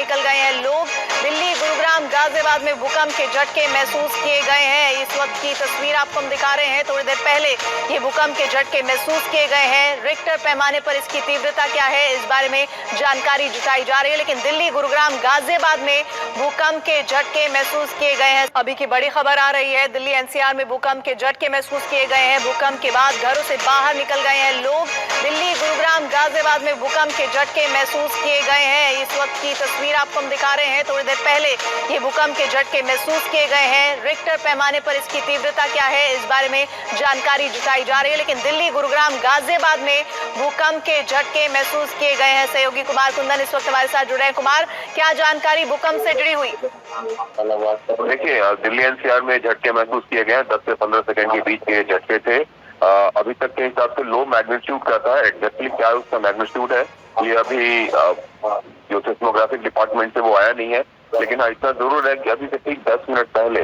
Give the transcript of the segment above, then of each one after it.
निकल गए हैं लोग। दिल्ली, गुरुग्राम, गाजियाबाद में भूकंप के झटके महसूस किए गए हैं। इस वक्त की तस्वीर आपको हम दिखा रहे हैं। थोड़ी देर पहले ये भूकंप के झटके महसूस किए गए हैं। रिक्टर पैमाने पर इसकी तीव्रता क्या है, इस बारे में जानकारी जुटाई जा रही है। लेकिन दिल्ली, गुरुग्राम, गाजियाबाद में भूकंप के झटके महसूस किए गए हैं। अभी की बड़ी खबर आ रही है, दिल्ली एनसीआर में भूकंप के झटके महसूस किए गए हैं। भूकंप के बाद घरों से बाहर निकल गए हैं लोग। दिल्ली, गुरुग्राम, गाजियाबाद में भूकंप के झटके महसूस किए गए हैं। इस वक्त की तस्वीर आपको हम दिखा रहे हैं। थोड़ी देर पहले ये भूकंप के झटके महसूस किए गए हैं। रिक्टर पैमाने पर इसकी तीव्रता क्या है, इस बारे में जानकारी जुटाई जा रही है। लेकिन दिल्ली, गुरुग्राम, गाजियाबाद में भूकंप के झटके महसूस किए गए हैं। सहयोगी कुमार कुंदन इस वक्त हमारे साथ जुड़े हैं। कुमार, क्या जानकारी भूकंप से जुड़ी हुई? देखिए, दिल्ली एनसीआर में झटके महसूस किए गए हैं। 10 से 15 सेकंड के बीच के झटके थे। अभी तक के हिसाब से लो मैग्नीट्यूड का था। एग्जैक्टली क्या उसका मैग्नीट्यूड है ये अभी जो सिस्मोग्राफिक डिपार्टमेंट से वो आया नहीं है। लेकिन इतना जरूर है कि अभी से ठीक 10 मिनट पहले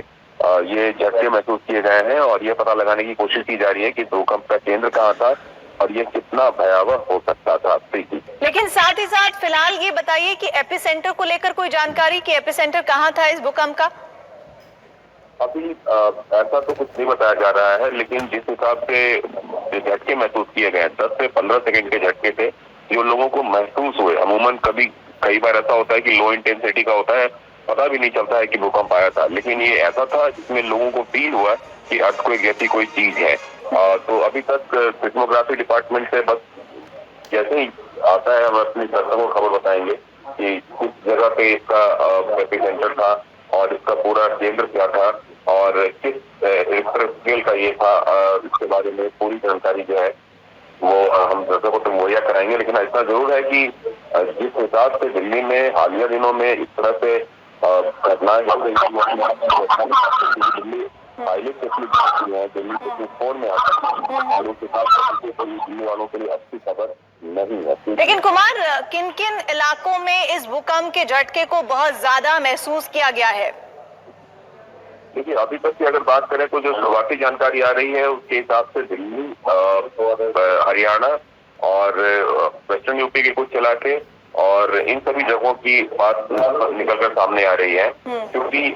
ये झटके महसूस किए गए हैं और ये पता लगाने की कोशिश की जा रही है कि भूकंप का केंद्र कहाँ था और ये कितना भयावह हो सकता था। लेकिन साथ ही साथ फिलहाल ये बताइए कि एपिसेंटर को लेकर कोई जानकारी, कि एपिसेंटर कहाँ था इस भूकंप का? अभी ऐसा तो कुछ नहीं बताया जा रहा है, लेकिन जिस हिसाब से झटके महसूस किए गए 10 से 15 सेकंड के झटके थे जो लोगों को महसूस हुए। अमूमन कई बार ऐसा होता है कि लो इंटेंसिटी का होता है, पता भी नहीं चलता है कि भूकंप आया था, लेकिन ये ऐसा था जिसमें लोगों को फील हुआ कि अर्थक्वेक जैसी कोई चीज है। तो अभी तक सिस्मोग्राफी डिपार्टमेंट से बस जैसे ही आता है हम अपनी दर्शकों को खबर बताएंगे कि किस जगह पे इसका एपिसेंटर था और इसका पूरा केंद्र क्या था और किस रिक्टर स्केल का ये था। इसके बारे में पूरी जानकारी जो है वो हम दर्शकों को मुहैया कराएंगे। लेकिन इतना जरूर है कि जिस हिसाब से दिल्ली में हालिया दिनों में इस तरह से घटनाएं दिल्ली के फोन में आता है और उस हिसाब से दिल्ली वालों के लिए अच्छी खबर नहीं है। लेकिन कुमार, किन किन इलाकों में इस भूकंप के झटके को बहुत ज्यादा महसूस किया गया है? देखिए, अभी तक की अगर बात करें तो जो शुरुआती जानकारी आ रही है उसके हिसाब से दिल्ली, हरियाणा और वेस्टर्न यूपी के कुछ इलाके और इन सभी जगहों की बात निकलकर सामने आ रही है, क्योंकि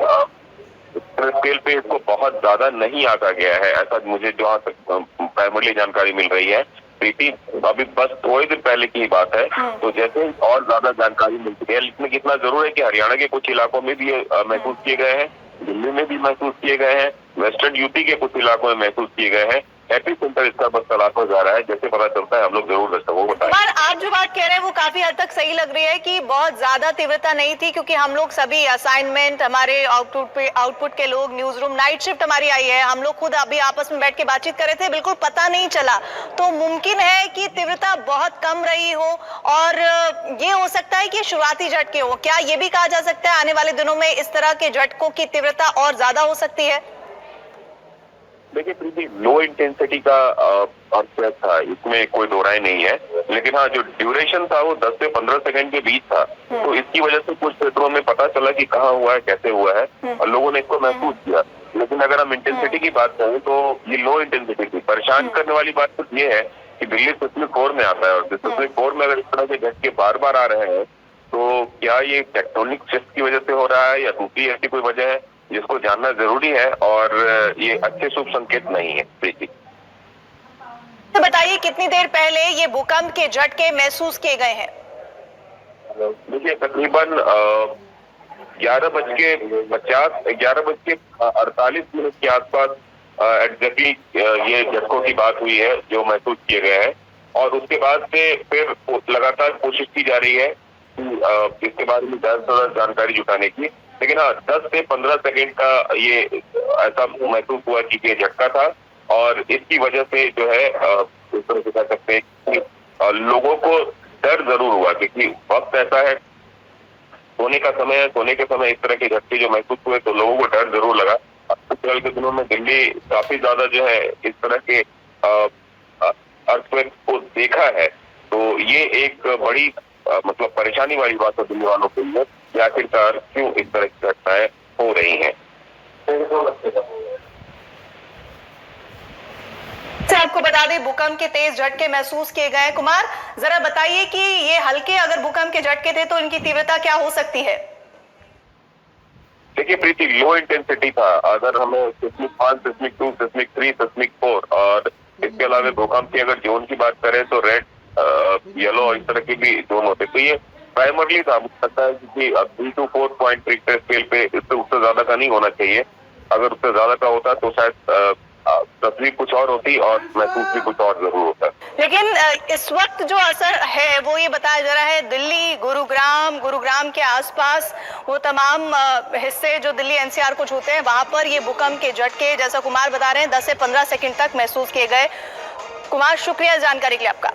स्केल पे इसको बहुत ज्यादा नहीं आंका गया है, ऐसा मुझे जहाँ तक प्राइमरी जानकारी मिल रही है। प्रीति, अभी बस थोड़ी देर पहले की बात है, तो जैसे और ज्यादा जानकारी मिलती है। लेकिन इतना जरूर है कि हरियाणा के कुछ इलाकों में भी महसूस किए गए हैं, दिल्ली में भी महसूस किए गए हैं, वेस्टर्न यूपी के कुछ इलाकों में महसूस किए गए हैं। एपिसेंटर इसका बस तलाश हो जा रहा है। जैसे पता चलता है हम लोग जरूर दर्शकों को बताएंगे। आप जो बात कह रहे हैं वो काफी हद तक सही लग रही है कि बहुत ज्यादा तीव्रता नहीं थी, क्योंकि हम लोग सभी असाइनमेंट, हमारे आउटपुट के लोग, न्यूज रूम, नाइट शिफ्ट हमारी आई है, हम लोग खुद अभी आपस में बैठ के बातचीत कर रहे थे, बिल्कुल पता नहीं चला। तो मुमकिन है कि तीव्रता बहुत कम रही हो और ये हो सकता है कि शुरुआती झटके हो। क्या ये भी कहा जा सकता है आने वाले दिनों में इस तरह के झटकों की तीव्रता और ज्यादा हो सकती है? देखिए प्रीति, लो इंटेंसिटी का अर्थक्वेक था, इसमें कोई दो राय नहीं है। लेकिन हाँ, जो ड्यूरेशन था वो 10 से 15 सेकंड के बीच था, तो इसकी वजह से कुछ क्षेत्रों में पता चला कि कहाँ हुआ है, कैसे हुआ है और लोगों ने इसको महसूस किया। लेकिन अगर हम इंटेंसिटी की बात करें तो ये लो इंटेंसिटी थी। परेशान करने वाली बात तो ये है कि दिल्ली सिस्मिक कोर में आता है और सिस्मिक कोर में अगर इस तरह के झटके बार बार आ रहे हैं तो क्या ये टेक्टोनिक शिफ्ट की वजह से हो रहा है या दूसरी ऐसी कोई वजह है, जिसको जानना जरूरी है और ये अच्छे शुभ संकेत नहीं है। प्रीति, तो बताइए कितनी देर पहले ये भूकंप के झटके महसूस किए गए हैं? देखिए, तकरीबन 11:48 के आसपास एग्जैक्टली ये झटकों की बात हुई है जो महसूस किए गए हैं और उसके बाद से फिर लगातार कोशिश की जा रही है कि इसके बारे में ज्यादा जानकारी जुटाने की। लेकिन हाँ, 10 से 15 सेकंड का ये ऐसा महसूस हुआ कि ये झटका था और इसकी वजह से जो है इस तरह से कह सकते हैं कि लोगों को डर जरूर हुआ, क्योंकि वक्त ऐसा है, सोने का समय है, सोने के समय इस तरह के झटके जो महसूस हुए तो लोगों को डर जरूर लगा। कल के दिनों में दिल्ली काफी ज्यादा जो है इस तरह के अर्थक्वेक को देखा है, तो ये एक बड़ी मतलब परेशानी वाली बात है दिल्ली वालों के लिए कि आखिरकार क्यों इस तरह की घटनाएं हो रही हैं। आपको बता दें भूकंप के तेज झटके महसूस किए गए हैं। कुमार, जरा बताइए कि ये हल्के अगर भूकंप के झटके थे तो इनकी तीव्रता क्या हो सकती है? देखिए प्रीति, लो इंटेंसिटी था। अगर हमें सिस्मिक 5, सिस्मिक 2, सिस्मिक 3, सिस्मिक 4 और इसके अलावा भूकंप की अगर जोन की बात करें तो रेड, येलो इस तरह के भी जोन होते। तो ये प्राइमरली था, मुझे लगता है कि 3 to 4 पॉइंट रिक्टर स्केल पे इससे उससे ज्यादा का नहीं होना चाहिए। अगर उससे ज्यादा का होता तो शायद तस्वीर कुछ और होती और महसूस भी कुछ और जरूर होता। लेकिन इस वक्त जो असर है वो ये बताया जा रहा है दिल्ली, गुरुग्राम के आसपास वो तमाम हिस्से जो दिल्ली एनसीआर को छूते हैं वहां पर ये भूकंप के झटके, जैसा कुमार बता रहे हैं, 10 से 15 सेकंड तक महसूस किए गए। कुमार, शुक्रिया जानकारी के लिए आपका।